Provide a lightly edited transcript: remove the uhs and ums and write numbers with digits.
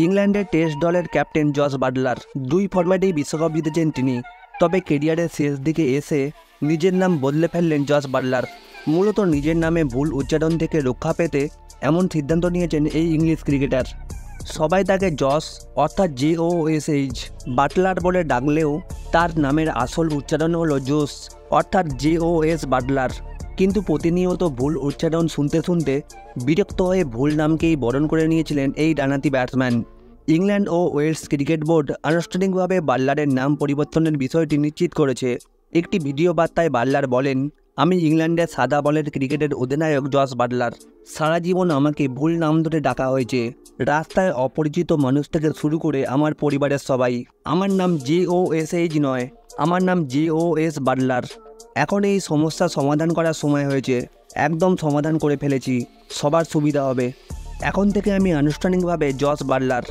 ইংল্যান্ডের টেস্ট দলের captain Jos Buttler 2 ফরম্যাটেই বিশ্বকাপ জিতেছেন তিনি। তবে কেরিয়ারের শেষ দিকে এসে নিজের নাম বদলে ফেললেন জস বাটলার। মূলত নিজের নামে ভুল উচ্চারণ থেকে রক্ষা পেতে এমন সিদ্ধান্ত নিয়েছেন এই ইংলিশ ক্রিকেটার। সবাই তাকে জস অর্থাৎ JOSH বাটলার বলে ডাকলেও তার নামের আসল উচ্চারণ হলো জোস অর্থাৎ JOS বাটলার। কিন্তু প্রতিনিয়ত ভুল উচ্চারণ শুনতে শুনতে বিরক্ত হয়ে ভুল নামকেই বরণ করে নিয়েছিলেন এই ডানহাতি ব্যাটসম্যান। ইংল্যান্ড ও ওয়েলস ক্রিকেট বোর্ড আনুষ্ঠানিকভাবে বাটলারের নাম পরিবর্তনের বিষয়টি নিশ্চিত করেছে। একটি ভিডিও বার্তায় বাটলার বলেন, আমি ইংল্যান্ডের সাদা বলের ক্রিকেটের অধিনায়ক জস বাটলার। সারা জীবন আমাকে ভুল নাম ধরে ডাকা হয়েছে, রাস্তায় অপরিচিত মানুষ থেকে শুরু করে আমার পরিবারের সবাই। আমার নাম JOSH নয়, আমার নাম JOS বাটলার। এখন এই সমস্যার সমাধান করার সময় হয়েছে, একদম সমাধান করে ফেলেছি, সবার সুবিধা হবে। এখন থেকে আমি আনুষ্ঠানিকভাবে জস বাটলার।